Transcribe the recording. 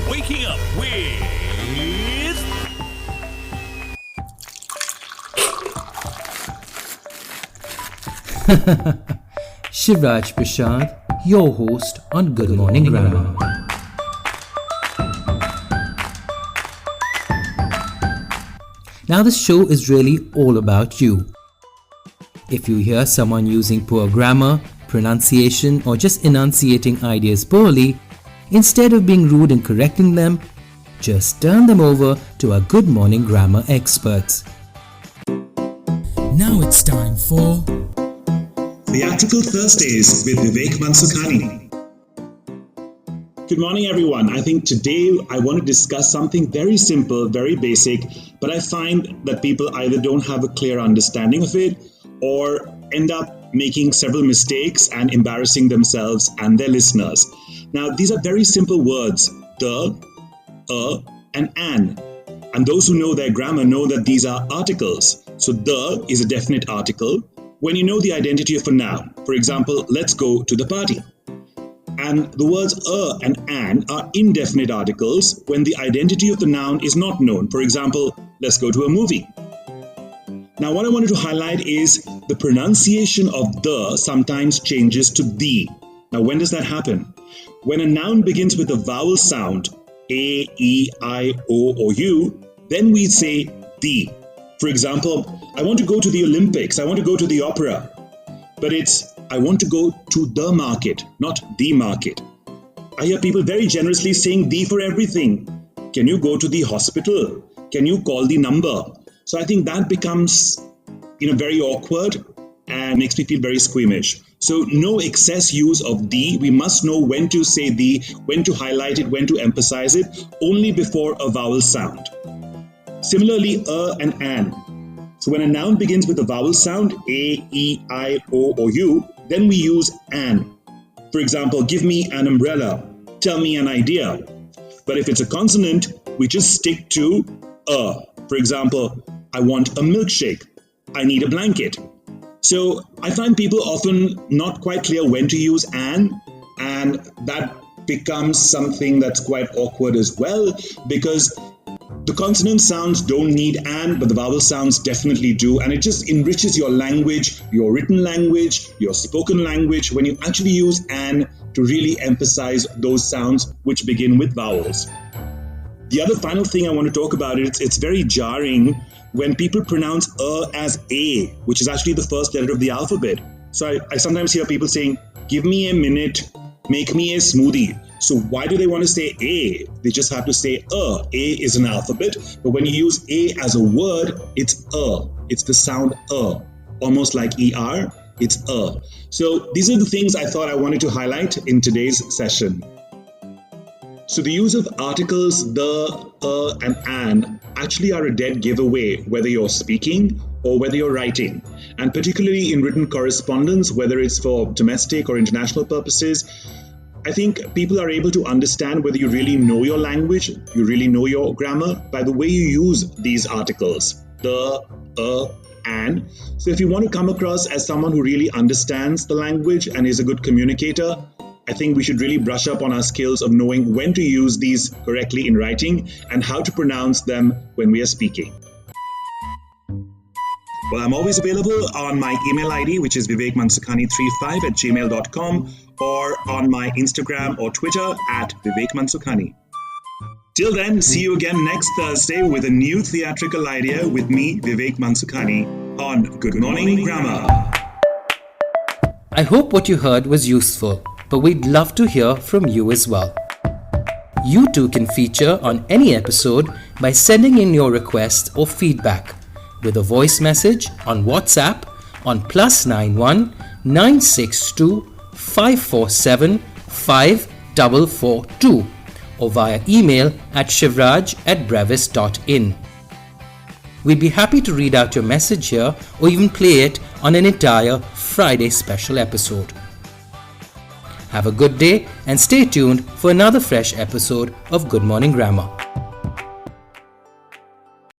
Waking up with Shivraj Prashad, your host on Good Morning Grammar. Now this show is really all about you. If you hear someone using poor grammar, pronunciation, or just enunciating ideas poorly, instead of being rude and correcting them, just turn them over to our Good Morning Grammar experts. Now it's time for Theatrical Thursdays with Vivek Mansukhani. Good morning, everyone. I think today I want to discuss something very simple, very basic, but I find that people either don't have a clear understanding of it or end up making several mistakes and embarrassing themselves and their listeners. Now, these are very simple words, the, and an. And those who know their grammar know that these are articles. So the is a definite article when you know the identity of a noun. For example, let's go to the party. And the words and an are indefinite articles when the identity of the noun is not known. For example, let's go to a movie. Now, what I wanted to highlight is the pronunciation of the sometimes changes to the. Now, when does that happen? When a noun begins with a vowel sound, A, E, I, O, or U, then we say the. For example, I want to go to the Olympics, I want to go to the opera. But it's, I want to go to the market, not the market. I hear people very generously saying the for everything. Can you go to the hospital? Can you call the number? So I think that becomes, very awkward and makes me feel very squeamish. So no excess use of the. We must know when to say the, when to highlight it, when to emphasize it, only before a vowel sound. Similarly, and an. So when a noun begins with a vowel sound, A, E, I, O, or U, then we use an. For example, give me an umbrella, tell me an idea. But if it's a consonant, we just stick to a. For example, I want a milkshake, I need a blanket. So I find people often not quite clear when to use an, and that becomes something that's quite awkward as well, because the consonant sounds don't need an, but the vowel sounds definitely do. And it just enriches your language, your written language, your spoken language, when you actually use an to really emphasize those sounds which begin with vowels. The other final thing I want to talk about is it's very jarring when people pronounce as a, which is actually the first letter of the alphabet. So I sometimes hear people saying, give me a minute, make me a smoothie. So why do they want to say a? They just have to say a. A is an alphabet, but when you use a as a word, it's a. It's the sound a. Almost like ER, it's a. So these are the things I thought I wanted to highlight in today's session. So the use of articles the, and an actually are a dead giveaway, whether you're speaking or whether you're writing. And particularly in written correspondence, whether it's for domestic or international purposes, I think people are able to understand whether you really know your language, you really know your grammar, by the way you use these articles, the, and. So if you want to come across as someone who really understands the language and is a good communicator, I think we should really brush up on our skills of knowing when to use these correctly in writing and how to pronounce them when we are speaking. Well, I'm always available on my email ID, which is vivekmansukhani35@gmail.com, or on my Instagram or Twitter @Vivek Mansukhani. Till then, see you again next Thursday with a new theatrical idea with me, Vivek Mansukhani, on Good Morning Grammar. I hope what you heard was useful, but we'd love to hear from you as well. You too can feature on any episode by sending in your request or feedback with a voice message on WhatsApp on +91 962 547 5442 or via email at shivraj@brevis.in. We'd be happy to read out your message here or even play it on an entire Friday special episode. Have a good day and stay tuned for another fresh episode of Good Morning Grammar.